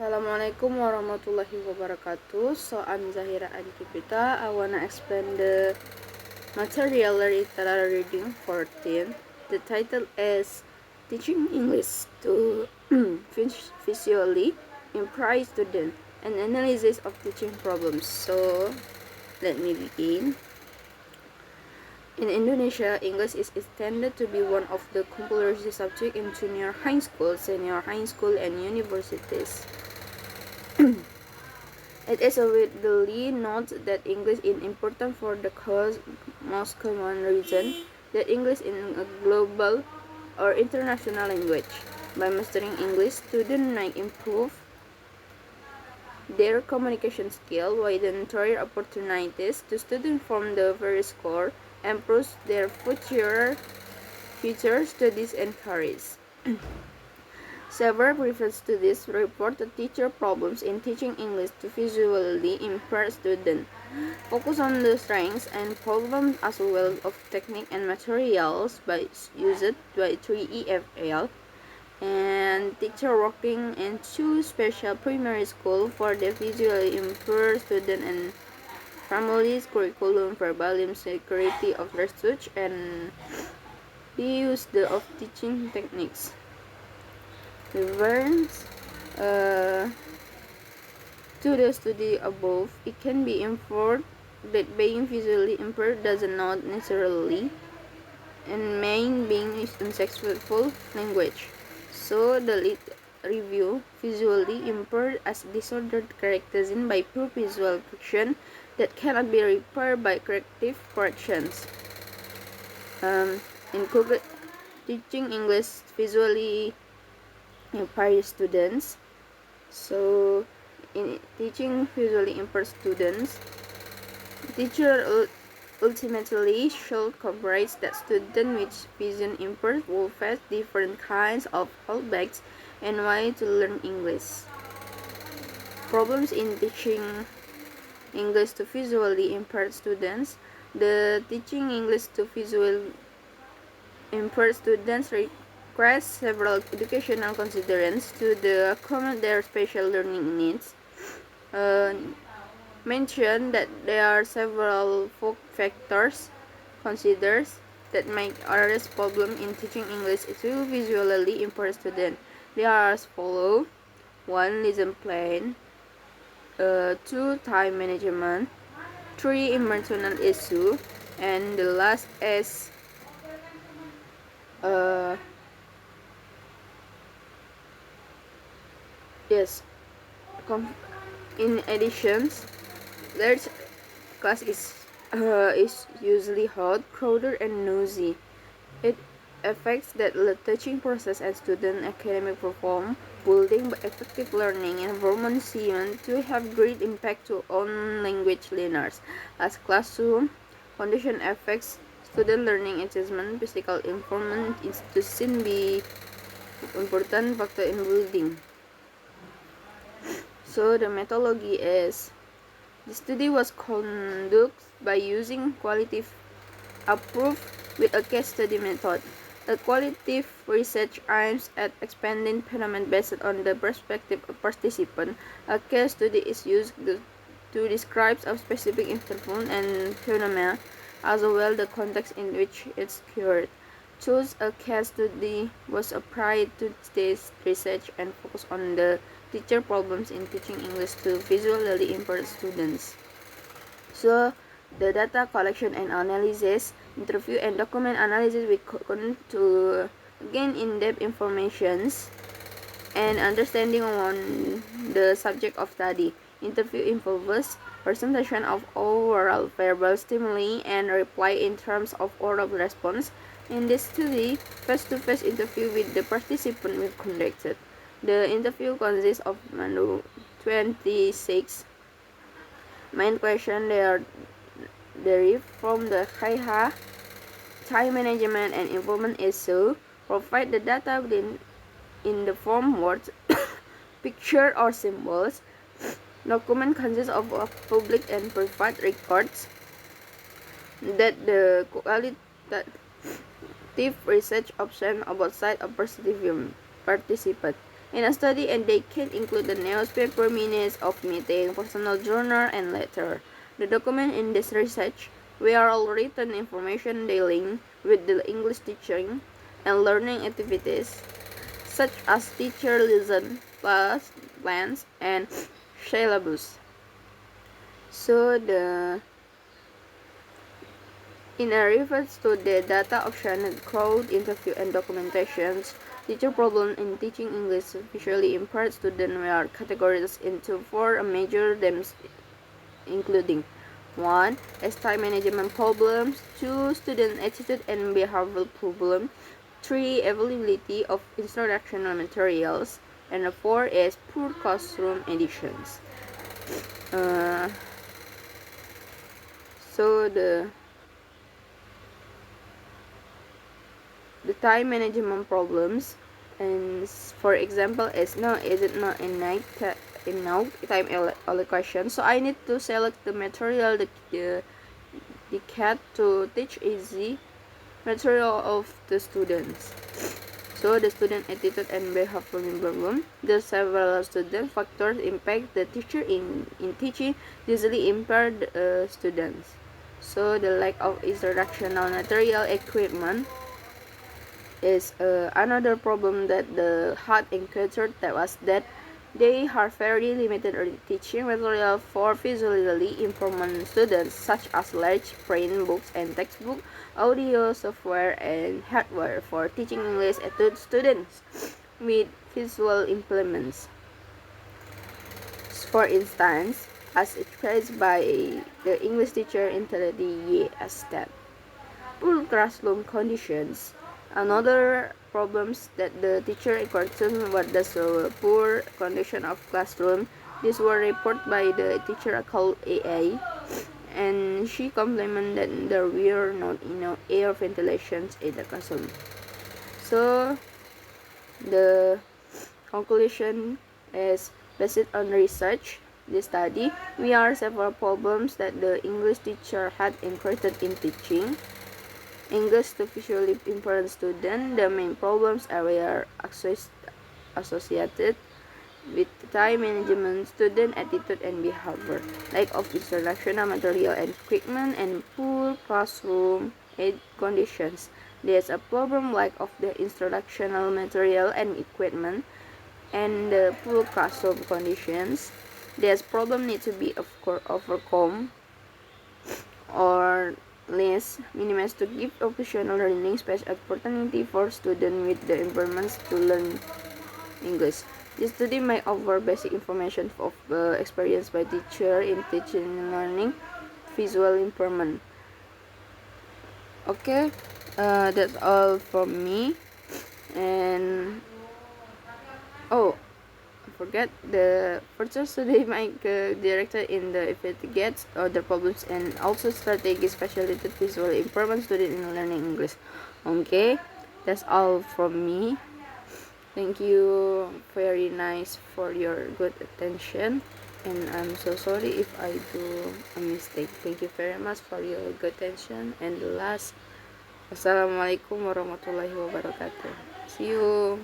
Assalamualaikum warahmatullahi wabarakatuh. So I'm Zahira Adikipita. I wanna explain the material literary reading 14. The title is Teaching English to Visually Impaired Student, an analysis of teaching problems. So let me begin. In Indonesia, English is intended to be one of the compulsory subjects in junior high school, senior high school, and universities. It is widely known that English is important for the most common reason that English is a global or international language. By mastering English, students may improve their communication skill, widen career opportunities to students from the very school, and improve their future studies and careers. Several previous studies report the teacher problems in teaching English to visually impaired students. Focus on the strengths and problems as well of technique and materials used by 3EFL and teacher working in two special primary schools for the visually impaired students and families, curriculum, verbatim security of research, and the use of teaching techniques. Reference to the study above, it can be inferred that being visually impaired does not necessarily and mean being unsuccessful language. So the lead review visually impaired as disordered characterized by poor visual function that cannot be repaired by corrective corrections. In teaching English visually impaired students. So in teaching visually impaired students, teacher ultimately should coverage that students with vision impaired will face different kinds of fallbacks and way to learn English. Problems in teaching English to visually impaired students. The teaching English to visually impaired students requires several educational considerations to accommodate their special learning needs. Mention that there are several factors considered that make areas problem in teaching English to visually impaired students. They are as follow: 1. Lesson plan, 2. Time management, 3. emotional issue, and the last is in addition, large class is usually hot, crowded, and noisy. It affects the teaching process and student academic performance. Building effective learning environment seems to have great impact on language learners, as classroom condition affects student learning achievement. Physical environment institution be important factor in building. So the methodology is, the study was conducted by using qualitative approach with a case study method. A qualitative research aims at expanding phenomena based on the perspective of participants. A case study is used to describe a specific interval and phenomena, as well the context in which it's occurred. Choose a case study was applied to this research and focus on the teacher problems in teaching English to visually impaired students. So the data collection and analysis, interview and document analysis we continue to gain in-depth informations and understanding on the subject of study. Interview involves presentation of oral verbal stimuli and reply in terms of oral response. In this study, face-to-face interview with the participant was conducted. The interview consists of 26 main questions. They are derived from the HIHA, time management and involvement issue. Provide the data in the form words, picture or symbols. Document consists of public and private records that the qualitative research option about side of participant. in a study, and they can include the newspaper minutes of meeting, personal journal, and letter. The document in this research were all written information dealing with the English teaching and learning activities, such as teacher lesson plans and syllabus. So in a reference to the data of Shannon crowd interview and documentations, teacher problems in teaching English visually impaired students were categorized into four major themes, including 1. As time management problems, 2. Student attitude and behavioral problem, 3. Availability of instructional materials, and 4 is poor classroom editions. So the time management problems, and for example is it not in now time allocation, so I need to select the material the cat to teach easy material of the students. So the student attitude and behavior problem. The several student factors impact the teacher in teaching usually impaired students. So the lack of instructional material equipment is another problem that the had encountered, that was that they have very limited teaching material for visually improvement students, such as large print books and textbook, audio software, and hardware for teaching English to students with visual implements. For instance, as expressed by the English teacher in the step. Poor classroom conditions. Another problems that the teacher concerned was the poor condition of classroom. These were reported by the teacher called AA, and she complained that there were not enough air ventilations in the classroom. So the conclusion is based on research. This study, we are several problems that the English teacher had encountered in teaching English to visually impaired students. The main problems are associated with time management, student attitude and behavior, lack of instructional material and equipment, and poor classroom aid conditions. There's a problem lack of the instructional material and equipment, and the poor classroom conditions. This problem needs to be overcome or less minimized to give optional learning space opportunity for students with the impairments to learn English. This study may offer basic information of experience by teacher in teaching and learning visual impairment. Okay, that's all from me. And oh, I forget the first study my director in the investigates other problems and also strategies specialty visual impairment student in learning English. Okay, that's all from me. Thank you very nice for your good attention, and I'm so sorry if I do a mistake. Thank you very much for your good attention. And the last, Assalamualaikum warahmatullahi wabarakatuh. See you.